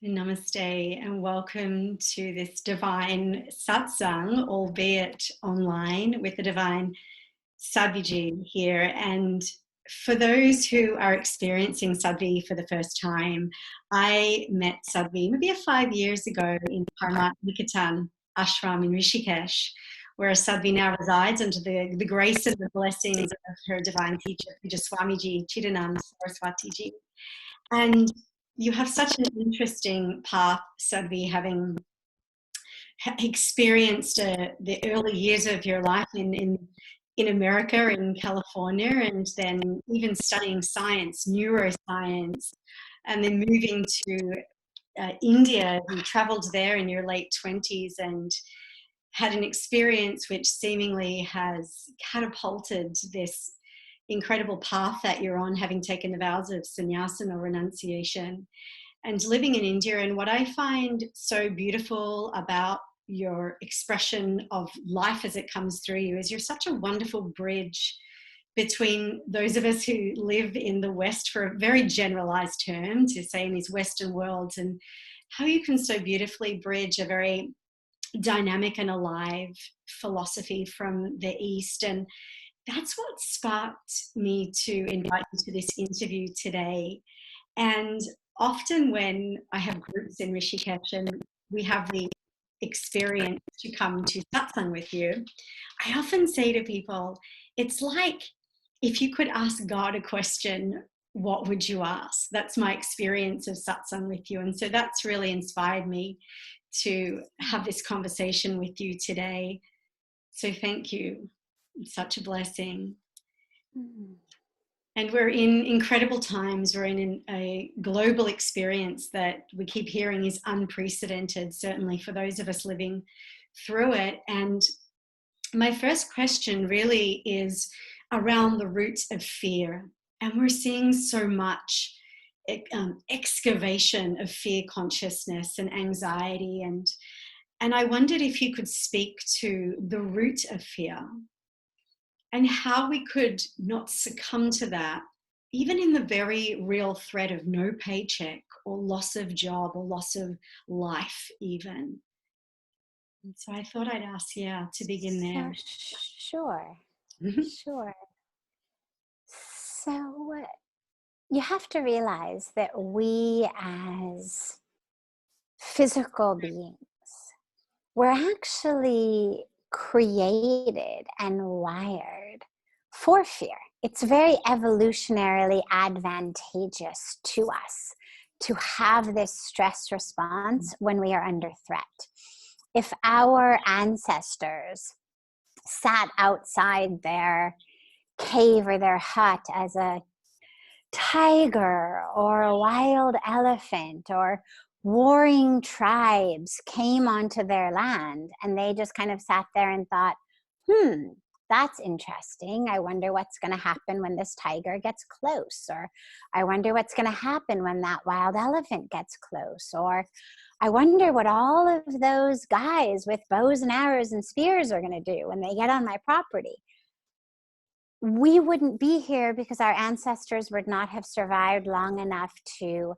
Namaste and welcome to this divine satsang, albeit online, with the divine Sadhviji here. And for those who are experiencing Sadhvi for the first time, I met Sadhvi maybe 5 years ago in Paramat Nikatan ashram in Rishikesh, where Sadhvi now resides under the grace and the blessings of her divine teacher, Puja Swamiji Chidananda Saraswatiji. And you have such an interesting path, Sadhvi, having experienced the early years of your life in America, in California, and then even studying science, neuroscience, and then moving to India. You traveled there in your late 20s and had an experience which seemingly has catapulted this incredible path that you're on, having taken the vows of sannyasa or renunciation and living in India. And what I find so beautiful about your expression of life as it comes through you is you're such a wonderful bridge between those of us who live in the West, for a very generalized term to say, in these Western worlds, and how you can so beautifully bridge a very dynamic and alive philosophy from the East. And that's what sparked me to invite you to this interview today. And often when I have groups in Rishikesh and we have the experience to come to satsang with you, I often say to people, it's like if you could ask God a question, what would you ask? That's my experience of satsang with you. And so that's really inspired me to have this conversation with you today. So thank you. It's such a blessing. And we're in incredible times. We're in a global experience that we keep hearing is unprecedented, certainly for those of us living through it. And my first question really is around the roots of fear. And we're seeing so much excavation of fear consciousness and anxiety. And I wondered if you could speak to the root of fear and how we could not succumb to that, even in the very real threat of no paycheck or loss of job or loss of life even. And so I thought I'd ask, to begin there. Sure. Sure. So you have to realize that we as physical beings, we're actually created and wired for fear. It's very evolutionarily advantageous to us to have this stress response when we are under threat. If our ancestors sat outside their cave or their hut as a tiger or a wild elephant or warring tribes came onto their land and they just kind of sat there and thought, that's interesting. I wonder what's going to happen when this tiger gets close, or I wonder what's going to happen when that wild elephant gets close, or I wonder what all of those guys with bows and arrows and spears are going to do when they get on my property. We wouldn't be here because our ancestors would not have survived long enough to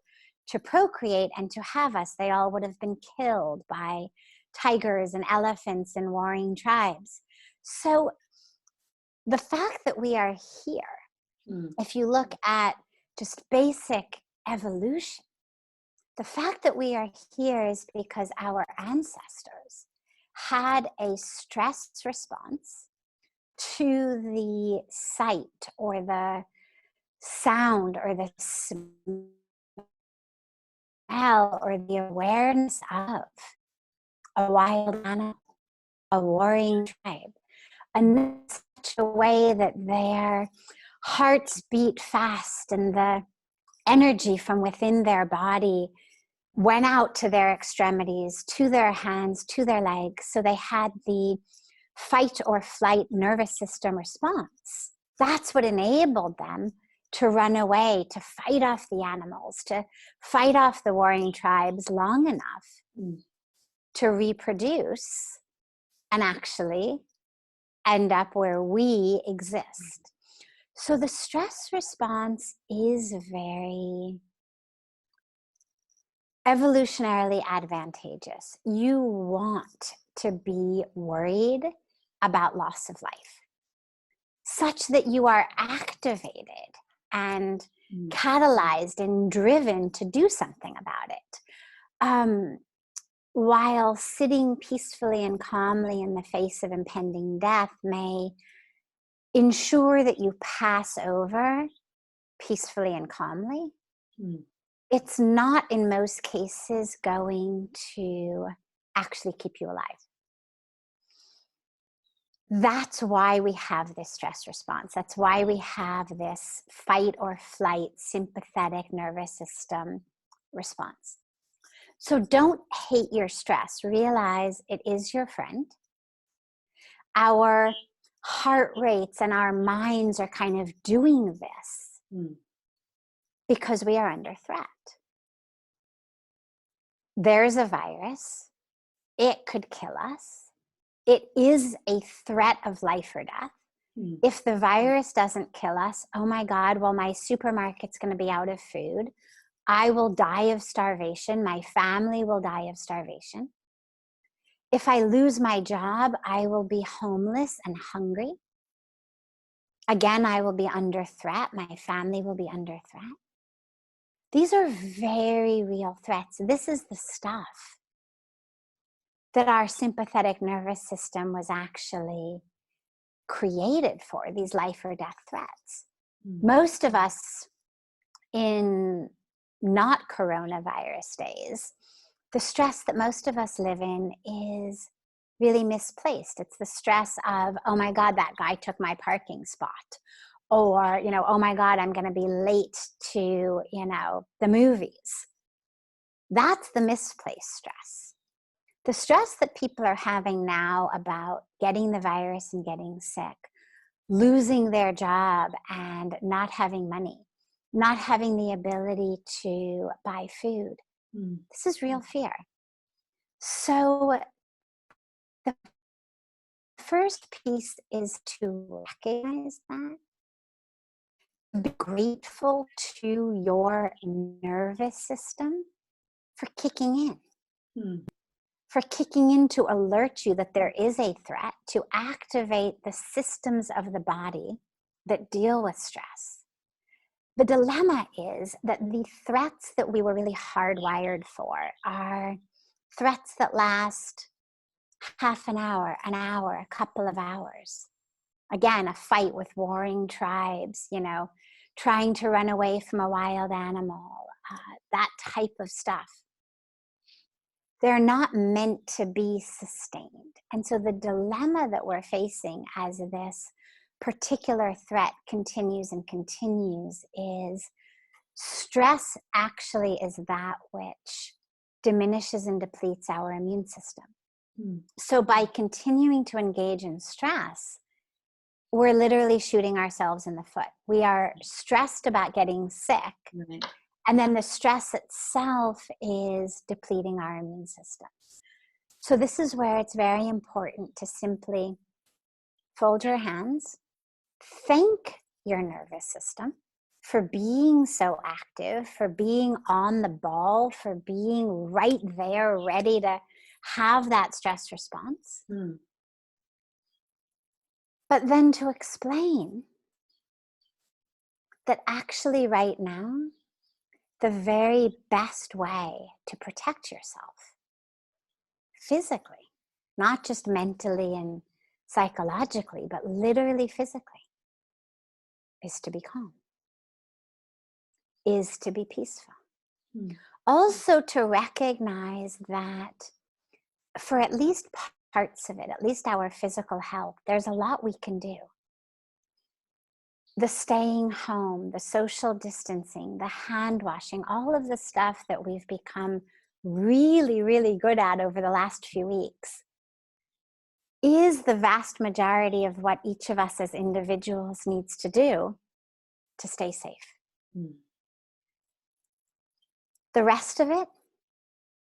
procreate and to have us. They all would have been killed by tigers and elephants and warring tribes. So the fact that we are here, if you look at just basic evolution, the fact that we are here is because our ancestors had a stress response to the sight or the sound or the smell or the awareness of a wild animal, a warring tribe, and in such a way that their hearts beat fast and the energy from within their body went out to their extremities, to their hands, to their legs. So they had the fight or flight nervous system response. That's what enabled them to run away, to fight off the animals, to fight off the warring tribes long enough to reproduce and actually end up where we exist. So the stress response is very evolutionarily advantageous. You want to be worried about loss of life, such that you are activated and catalyzed and driven to do something about it. While sitting peacefully and calmly in the face of impending death may ensure that you pass over peacefully and calmly, it's not in most cases going to actually keep you alive. That's why we have this stress response. That's why we have this fight or flight sympathetic nervous system response. So don't hate your stress. Realize it is your friend. Our heart rates and our minds are kind of doing this because we are under threat. There's a virus. It could kill us. It is a threat of life or death. If the virus doesn't kill us, oh my God, well, my supermarket's going to be out of food. I will die of starvation. My family will die of starvation. If I lose my job, I will be homeless and hungry. Again, I will be under threat. My family will be under threat. These are very real threats. This is the stuff that our sympathetic nervous system was actually created for, these life or death threats. Most of us in not coronavirus days, the stress that most of us live in is really misplaced. It's the stress of, oh my God, that guy took my parking spot. Or, oh my God, I'm going to be late to, the movies. That's the misplaced stress. The stress that people are having now about getting the virus and getting sick, losing their job and not having money, not having the ability to buy food. This is real fear. So the first piece is to recognize that, be grateful to your nervous system for kicking in. For kicking in to alert you that there is a threat, to activate the systems of the body that deal with stress. The dilemma is that the threats that we were really hardwired for are threats that last half an hour, a couple of hours. Again, a fight with warring tribes, trying to run away from a wild animal, that type of stuff. They're not meant to be sustained. And so the dilemma that we're facing as this particular threat continues and continues is stress actually is that which diminishes and depletes our immune system. So by continuing to engage in stress, we're literally shooting ourselves in the foot. We are stressed about getting sick. And then the stress itself is depleting our immune system. So this is where it's very important to simply fold your hands, thank your nervous system for being so active, for being on the ball, for being right there, ready to have that stress response. But then to explain that actually right now, the very best way to protect yourself physically, not just mentally and psychologically, but literally physically, is to be calm, is to be peaceful. Also to recognize that for at least parts of it, at least our physical health, there's a lot we can do. The staying home, the social distancing, the hand washing, all of the stuff that we've become really, really good at over the last few weeks is the vast majority of what each of us as individuals needs to do to stay safe. The rest of it,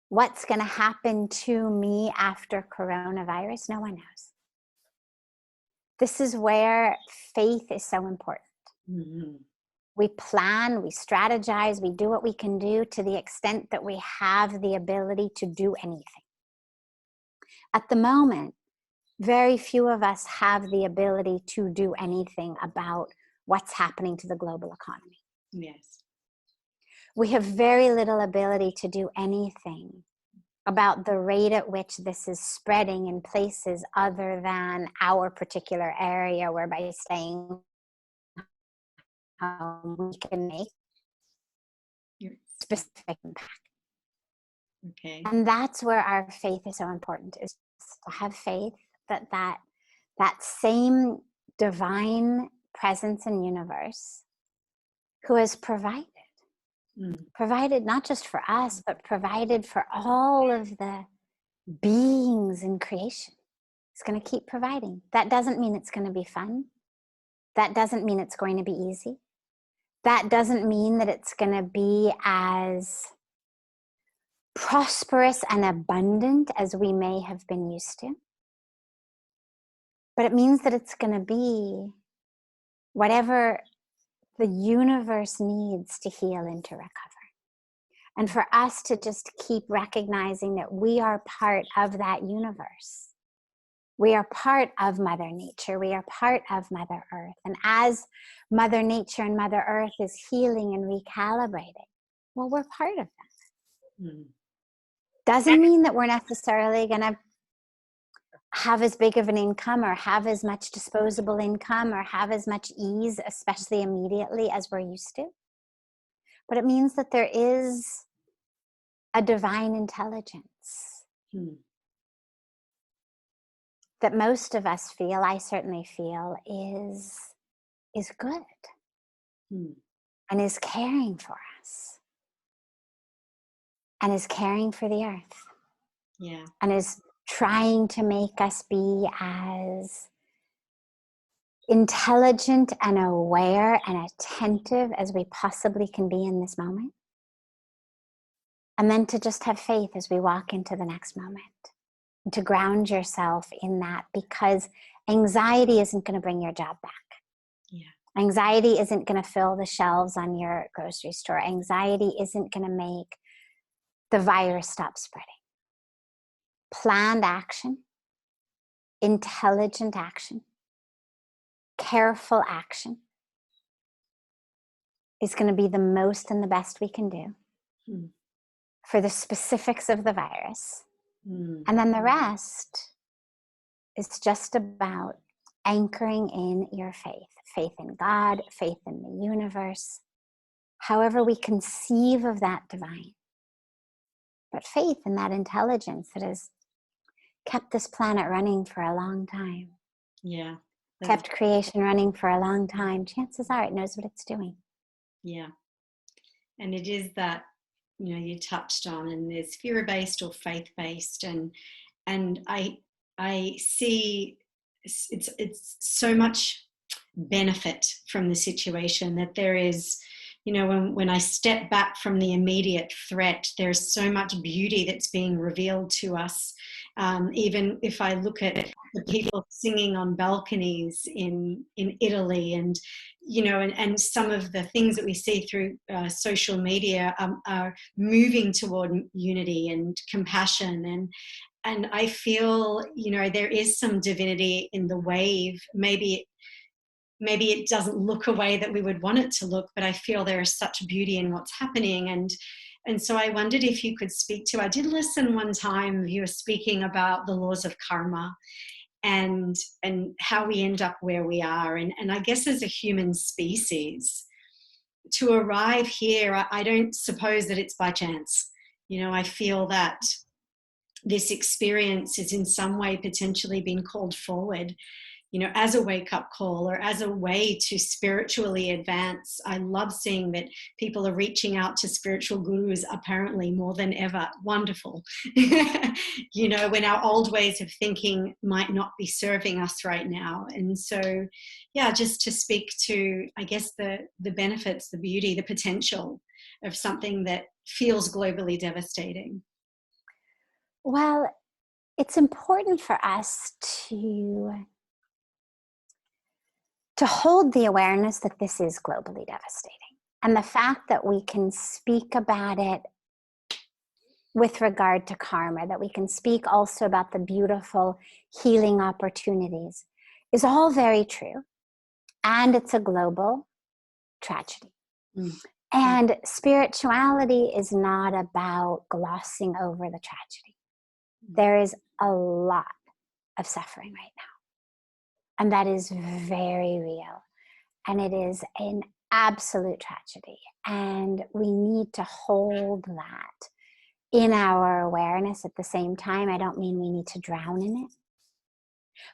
what's going to happen to me after coronavirus, no one knows. This is where faith is so important. We plan, we strategize, we do what we can do to the extent that we have the ability to do anything. At the moment, very few of us have the ability to do anything about what's happening to the global economy. Yes. We have very little ability to do anything about the rate at which this is spreading in places other than our particular area, where by staying home we can make specific impact. Okay. And that's where our faith is so important, is to have faith that that same divine presence in universe who has provided not just for us, but provided for all of the beings in creation, is going to keep providing. That doesn't mean it's going to be fun. That doesn't mean it's going to be easy. That doesn't mean that it's going to be as prosperous and abundant as we may have been used to. But it means that it's going to be whatever the universe needs to heal and to recover. And for us to just keep recognizing that we are part of that universe. We are part of Mother Nature. We are part of Mother Earth. And as Mother Nature and Mother Earth is healing and recalibrating, well, we're part of that. Doesn't mean that we're necessarily going to have as big of an income or have as much disposable income or have as much ease, especially immediately, as we're used to. But it means that there is a divine intelligence that most of us feel, I certainly feel, is good and is caring for us and is caring for the earth. Yeah. And is trying to make us be as intelligent and aware and attentive as we possibly can be in this moment. And then to just have faith as we walk into the next moment. And to ground yourself in that, because anxiety isn't going to bring your job back. Yeah. Anxiety isn't going to fill the shelves on your grocery store. Anxiety isn't going to make the virus stop spreading. Planned action, intelligent action, careful action is going to be the most and the best we can do for the specifics of the virus. And then the rest is just about anchoring in your faith in God, faith in the universe, however we conceive of that divine. But faith in that intelligence that has kept this planet running for a long time. Yeah. Kept creation running for a long time. Chances are it knows what it's doing. Yeah. And it is that, you touched on, and there's fear-based or faith-based, and I see it's so much benefit from the situation that there is, when I step back from the immediate threat, there's so much beauty that's being revealed to us. Even if I look at the people singing on balconies in Italy, and and some of the things that we see through social media are moving toward unity and compassion, and I feel there is some divinity in the wave. Maybe it doesn't look a way that we would want it to look, but I feel there is such beauty in what's happening. And so I wondered if you could speak to, I did listen one time, you were speaking about the laws of karma and how we end up where we are. And I guess as a human species, to arrive here, I don't suppose that it's by chance. I feel that this experience is in some way potentially been called forward, as a wake-up call or as a way to spiritually advance. I love seeing that people are reaching out to spiritual gurus apparently more than ever. Wonderful. When our old ways of thinking might not be serving us right now. And so, yeah, just to speak to, I guess, the benefits, the beauty, the potential of something that feels globally devastating. Well, it's important for us to hold the awareness that this is globally devastating. And the fact that we can speak about it with regard to karma, that we can speak also about the beautiful healing opportunities, is all very true. And it's a global tragedy. Mm. And spirituality is not about glossing over the tragedy. There is a lot of suffering right now. And that is very real. And it is an absolute tragedy. And we need to hold that in our awareness at the same time. I don't mean we need to drown in it.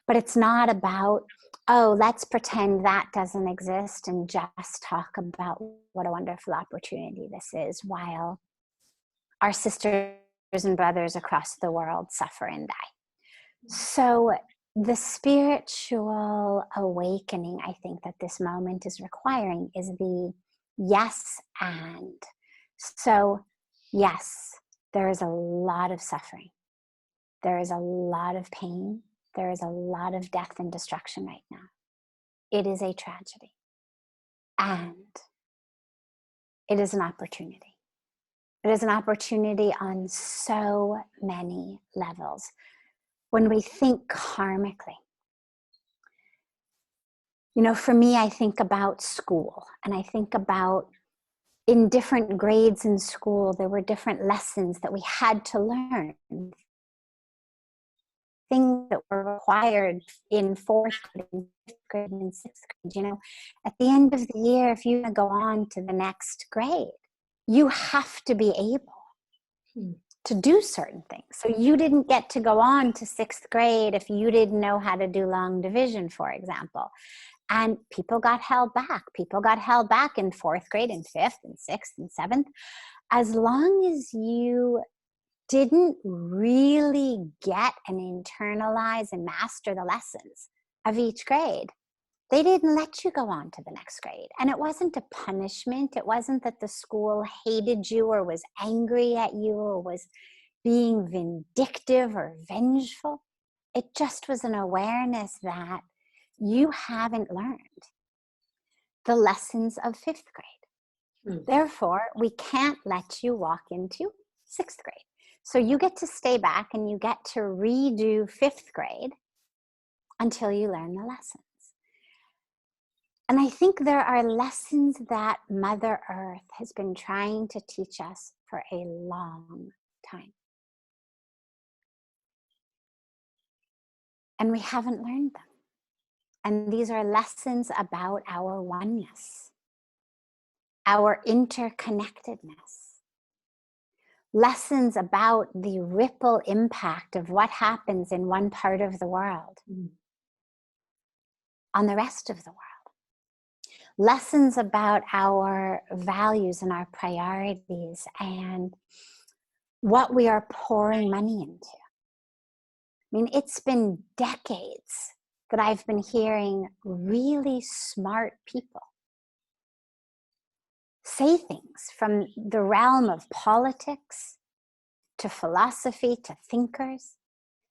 But it's not about, oh, let's pretend that doesn't exist and just talk about what a wonderful opportunity this is while our sisters and brothers across the world suffer and die. So the spiritual awakening, I think, that this moment is requiring is the yes and. So yes, there is a lot of suffering. There is a lot of pain. There is a lot of death and destruction right now. It is a tragedy. And it is an opportunity. It is an opportunity on so many levels. When we think karmically, you know, for me, I think about school, and I think about in different grades in school, there were different lessons that we had to learn. Things that were required in 4th grade, 5th grade, and 6th grade. You know, at the end of the year, if you go on to the next grade, you have to be able to do certain things. So you didn't get to go on to 6th grade if you didn't know how to do long division, for example. And people got held back. People got held back in 4th grade and 5th and 6th and 7th. As long as you didn't really get and internalize and master the lessons of each grade, they didn't let you go on to the next grade. And it wasn't a punishment. It wasn't that the school hated you or was angry at you or was being vindictive or vengeful. It just was an awareness that you haven't learned the lessons of 5th grade. Therefore, we can't let you walk into 6th grade. So you get to stay back and you get to redo 5th grade until you learn the lessons. And I think there are lessons that Mother Earth has been trying to teach us for a long time. And we haven't learned them. And these are lessons about our oneness, our interconnectedness. Lessons about the ripple impact of what happens in one part of the world on the rest of the world. Lessons about our values and our priorities and what we are pouring money into. I mean, it's been decades that I've been hearing really smart people say things from the realm of politics to philosophy to thinkers,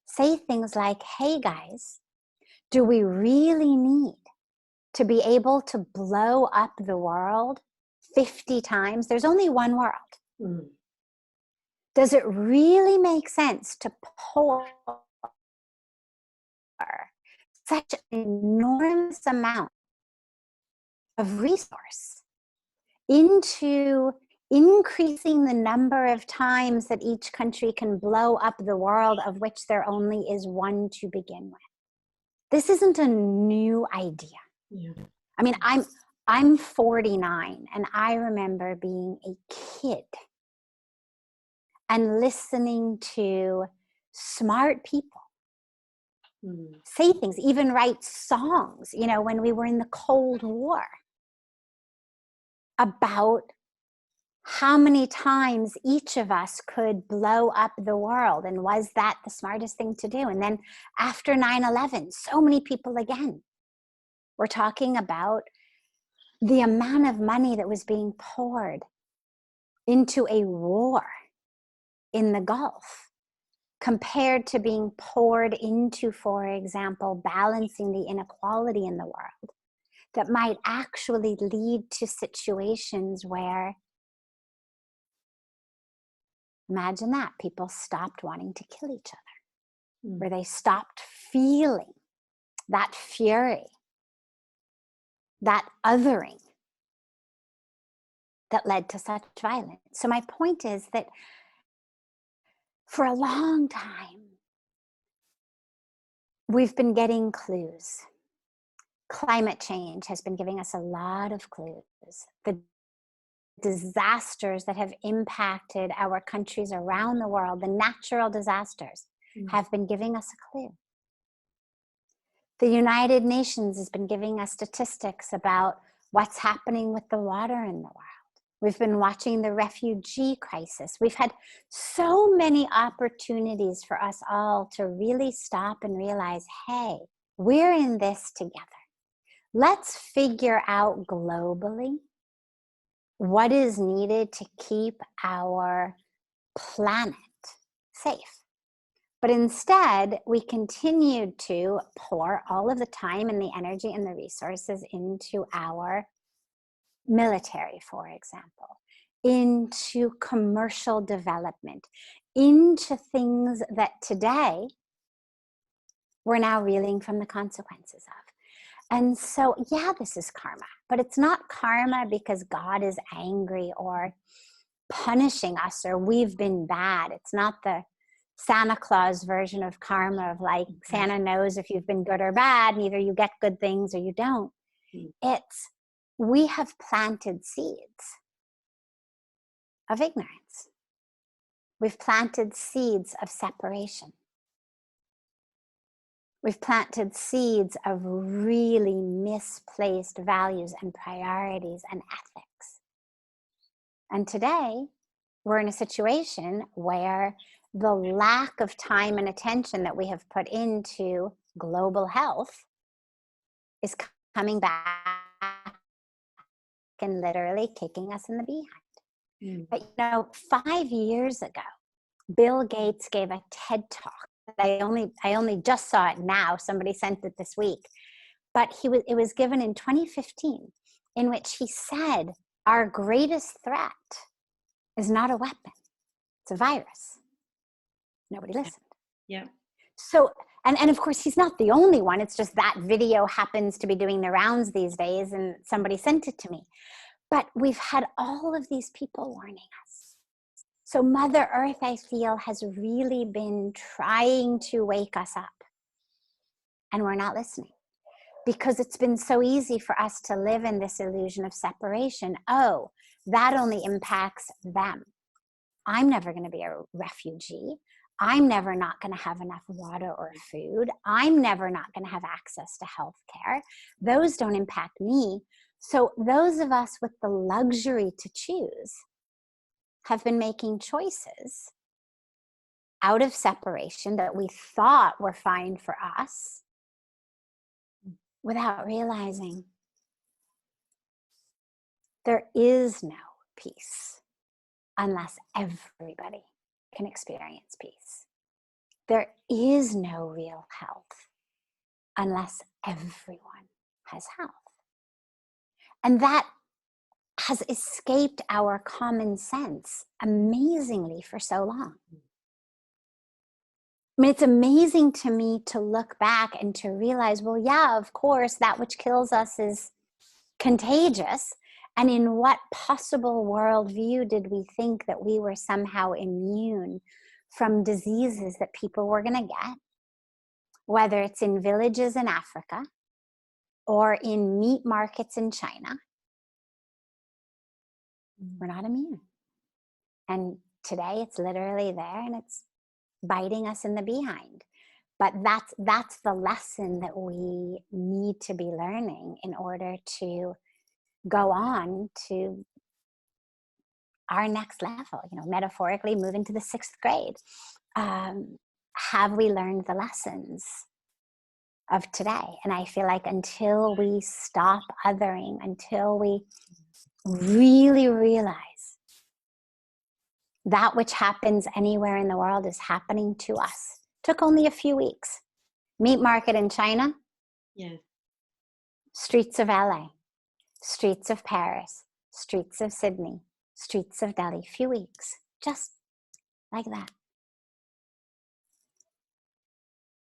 say things like, hey guys, do we really need to be able to blow up the world 50 times? There's only one world. Does it really make sense to pour such an enormous amount of resource into increasing the number of times that each country can blow up the world, of which there only is one to begin with? This isn't a new idea. Yeah. I mean, I'm 49, and I remember being a kid and listening to smart people say things, even write songs, you know, when we were in the Cold War, about how many times each of us could blow up the world, and was that the smartest thing to do? And then after 9/11, so many people again were talking about the amount of money that was being poured into a war in the Gulf compared to being poured into, for example, balancing the inequality in the world. that might actually lead to situations where, imagine that, people stopped wanting to kill each other, where they stopped feeling that fury, that othering that led to such violence. So my point is that for a long time, we've been getting clues. Climate change has been giving us a lot of clues. The disasters that have impacted our countries around the world, the natural disasters, have been giving us a clue. The United Nations has been giving us statistics about what's happening with the water in the world. We've been watching the refugee crisis. We've had so many opportunities for us all to really stop and realize, hey, we're in this together. Let's figure out globally what is needed to keep our planet safe. But instead, we continued to pour all of the time and the energy and the resources into our military, for example, into commercial development, into things that today we're now reeling from the consequences of. And so, yeah, this is karma, but it's not karma because God is angry or punishing us or we've been bad. It's not the Santa Claus version of karma of like Santa knows if you've been good or bad, and either you get good things or you don't. It's we have planted seeds of ignorance. We've planted seeds of separation. We've planted seeds of really misplaced values and priorities and ethics. And today, we're in a situation where the lack of time and attention that we have put into global health is coming back and literally kicking us in the behind. But 5 years ago, Bill Gates gave a TED Talk. I only just saw it now. Somebody sent it this week. But it was given in 2015, in which he said, our greatest threat is not a weapon. It's a virus. Nobody listened. Yeah. So, and of course, he's not the only one. It's just that video happens to be doing the rounds these days, and somebody sent it to me. But we've had all of these people warning us. So Mother Earth, I feel, has really been trying to wake us up. And we're not listening. Because it's been so easy for us to live in this illusion of separation. Oh, that only impacts them. I'm never going to be a refugee. I'm never not going to have enough water or food. I'm never not going to have access to health care. Those don't impact me. So those of us with the luxury to choose have been making choices out of separation that we thought were fine for us without realizing there is no peace unless everybody can experience peace. There is no real health unless everyone has health. And that has escaped our common sense amazingly for so long. I mean, it's amazing to me to look back and to realize, well, yeah, of course, that which kills us is contagious. And in what possible worldview did we think that we were somehow immune from diseases that people were going to get, whether it's in villages in Africa or in meat markets in China? We're not immune. And today it's literally there and it's biting us in the behind. But that's the lesson that we need to be learning in order to go on to our next level, metaphorically move into the 6th grade. Have we learned the lessons of today? And I feel like until we stop othering, until we really realize that which happens anywhere in the world is happening to us. Took only a few weeks. Meat market in China. Yeah. Streets of LA, streets of Paris, streets of Sydney, streets of Delhi, few weeks, just like that.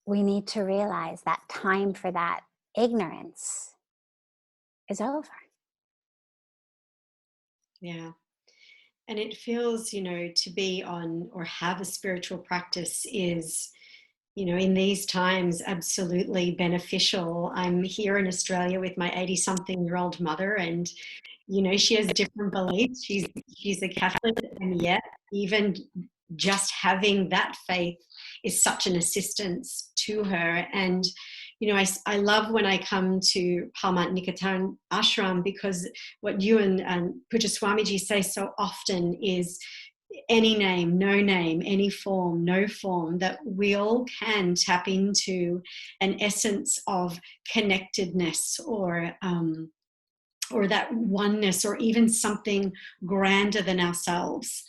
We need to realize that time for that ignorance is over. Yeah. And it feels, to be on or have a spiritual practice is, in these times, absolutely beneficial. I'm here in Australia with my 80-something-year-old mother, and, she has different beliefs. She's a Catholic, and yet even just having that faith is such an assistance to her. And, I love when I come to Palmat Nikatan Ashram, because what you and Puja Swamiji say so often is any name, no name, any form, no form, that we all can tap into an essence of connectedness or that oneness, or even something grander than ourselves,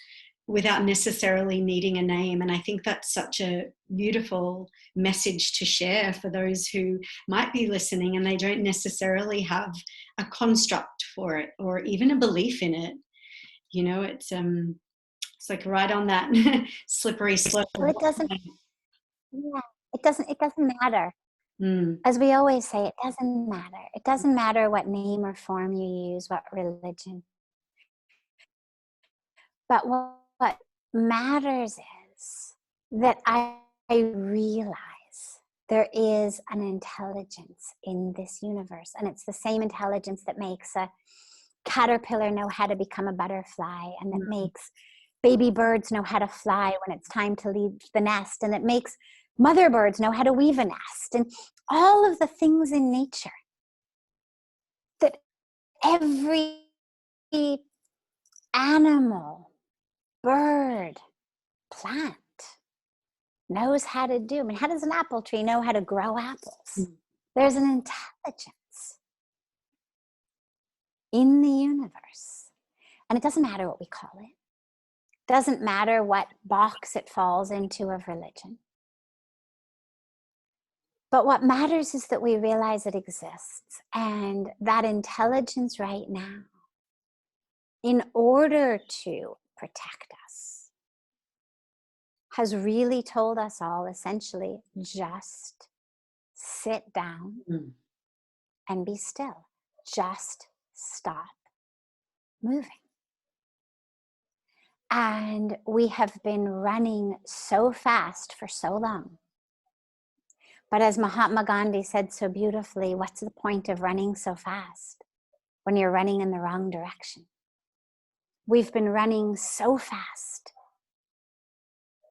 without necessarily needing a name. And I think that's such a beautiful message to share for those who might be listening and they don't necessarily have a construct for it or even a belief in it. It's like right on that slippery slope. Well, it doesn't, yeah, it doesn't matter. Mm. As we always say, it doesn't matter. It doesn't matter what name or form you use, what religion. But what matters is that I realize there is an intelligence in this universe. And it's the same intelligence that makes a caterpillar know how to become a butterfly, and that makes baby birds know how to fly when it's time to leave the nest, and that makes mother birds know how to weave a nest, and all of the things in nature that every animal, bird, plant knows how to do. I mean, how does an apple tree know how to grow apples? There's an intelligence in the universe. And it doesn't matter what we call it. It doesn't matter what box it falls into of religion. But what matters is that we realize it exists, and that intelligence right now, in order to protect us, has really told us all essentially, just sit down and be still. Just stop moving. And we have been running so fast for so long. But as Mahatma Gandhi said so beautifully, what's the point of running so fast when you're running in the wrong direction? We've been running so fast,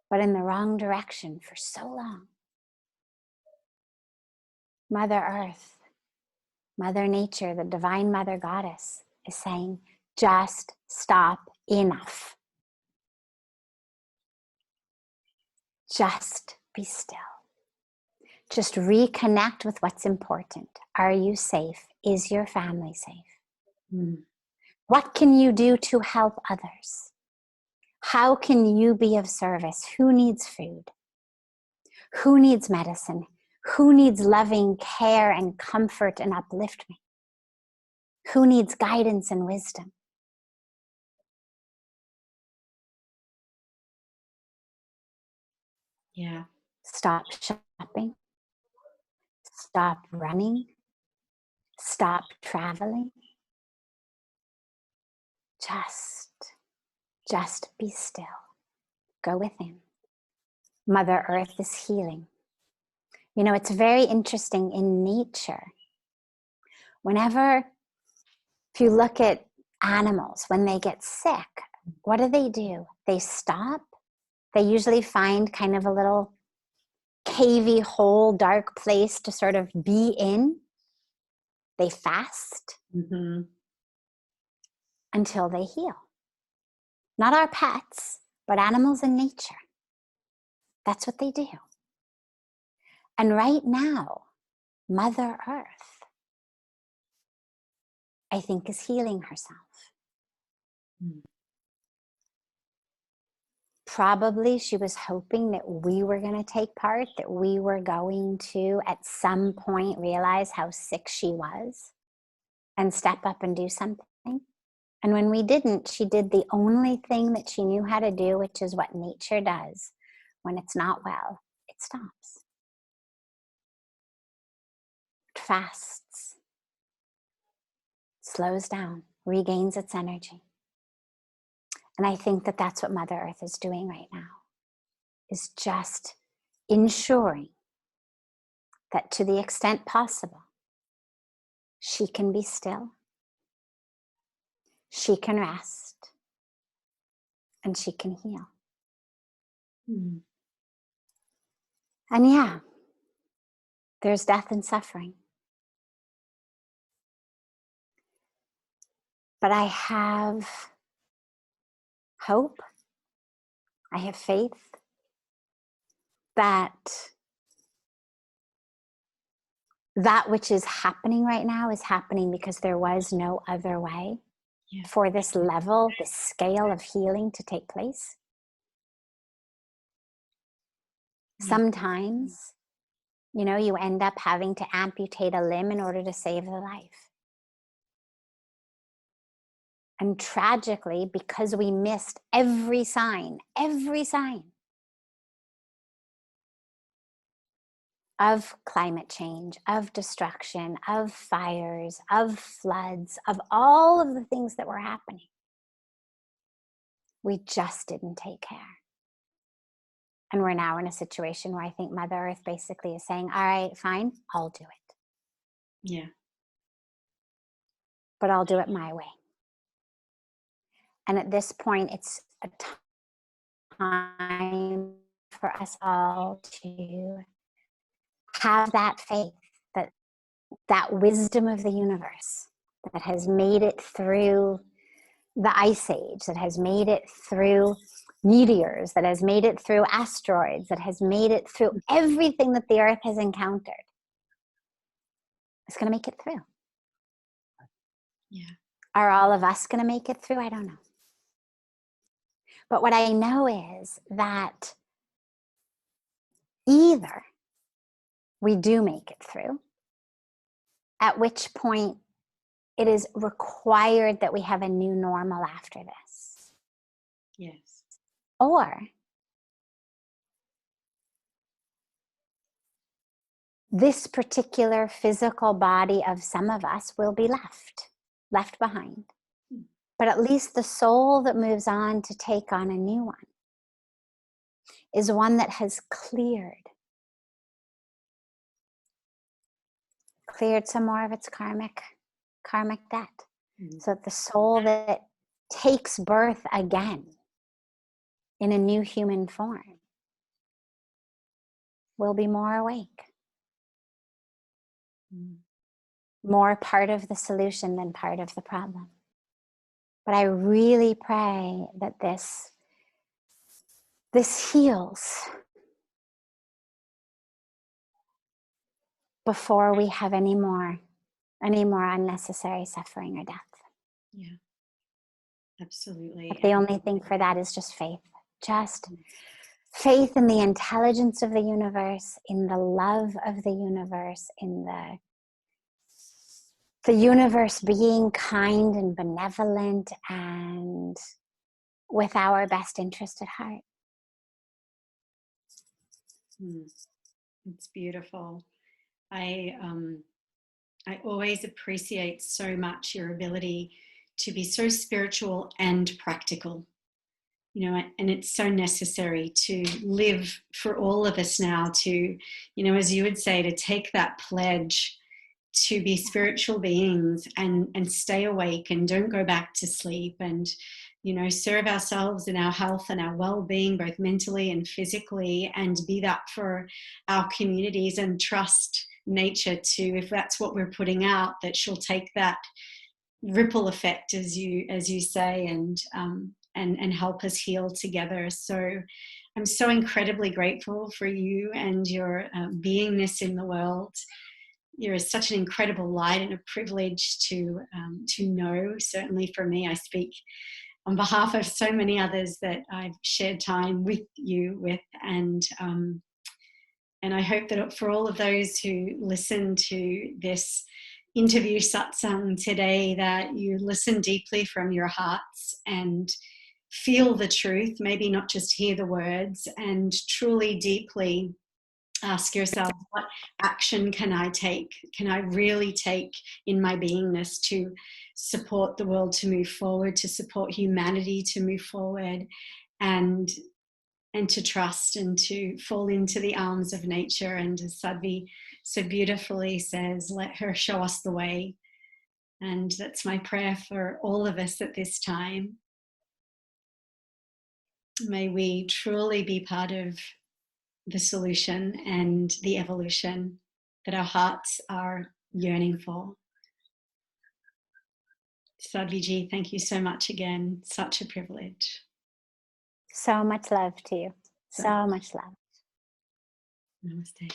but in the wrong direction for so long. Mother Earth, Mother Nature, the Divine Mother Goddess is saying, just stop, enough. Just be still. Just reconnect with what's important. Are you safe? Is your family safe? What can you do to help others? How can you be of service? Who needs food? Who needs medicine? Who needs loving care and comfort and upliftment? Who needs guidance and wisdom? Yeah. Stop shopping. Stop running. Stop traveling. Just be still. Go within. Mother Earth is healing. You know, it's very interesting in nature. If you look at animals, when they get sick, what do? They stop. They usually find kind of a little cavey hole, dark place to sort of be in. They fast until they heal. Not our pets, but animals in nature. That's what they do. And right now, Mother Earth, I think, is healing herself. Probably she was hoping that we were going to take part, that we were going to, at some point, realize how sick she was. and step up and do something. And when we didn't, she did the only thing that she knew how to do, which is what nature does. When it's not well, it stops. It fasts, slows down, regains its energy. And I think that that's what Mother Earth is doing right now, is just ensuring that to the extent possible, she can be still, she can rest, and she can heal. Mm. And yeah, there's death and suffering. But I have hope, I have faith that that which is happening right now is happening because there was no other way for this level, this scale of healing to take place. Sometimes, you know, you end up having to amputate a limb in order to save the life. And tragically, because we missed every sign of climate change, of destruction, of fires, of floods, of all of the things that were happening, we just didn't take care. And we're now in a situation where I think Mother Earth basically is saying, all right, fine, I'll do it. Yeah. But I'll do it my way. And at this point, it's a time for us all to have that faith, that wisdom of the universe that has made it through the ice age, that has made it through meteors, that has made it through asteroids, that has made it through everything that the earth has encountered. It's going to make it through. Yeah. Are all of us going to make it through? I don't know. But what I know is that either we do make it through, at which point it is required that we have a new normal after this. Yes. Or this particular physical body of some of us will be left behind. But at least the soul that moves on to take on a new one is one that has cleared some more of its karmic debt. Mm-hmm. So that the soul that takes birth again in a new human form will be more awake. More part of the solution than part of the problem. But I really pray that this heals before we have any more unnecessary suffering or death. Yeah, absolutely. But the only thing for that is just faith. Just faith in the intelligence of the universe, in the love of the universe, in the universe being kind and benevolent and with our best interest at heart. It's beautiful. I always appreciate so much your ability to be so spiritual and practical, you know, and it's so necessary to live for all of us now to, you know, as you would say, to take that pledge to be spiritual beings and stay awake and don't go back to sleep and, you know, serve ourselves and our health and our well-being, both mentally and physically, and be that for our communities and trust nature to, if that's what we're putting out, that she'll take that ripple effect, as you say, and help us heal together. So I'm so incredibly grateful for you and your beingness in the world. You're such an incredible light and a privilege to know. Certainly for me, I speak on behalf of so many others that I've shared time with you with, and I hope that for all of those who listen to this interview satsang today that you listen deeply from your hearts and feel the truth, maybe not just hear the words, and truly deeply ask yourself, what action can I take? Can I really take in my beingness to support the world to move forward, to support humanity to move forward, and to trust and to fall into the arms of nature? And as Sadhvi so beautifully says, let her show us the way. And that's my prayer for all of us at this time. May we truly be part of the solution and the evolution that our hearts are yearning for. Sadhviji, thank you so much again. Such a privilege. So much love to you. So much love. Namaste.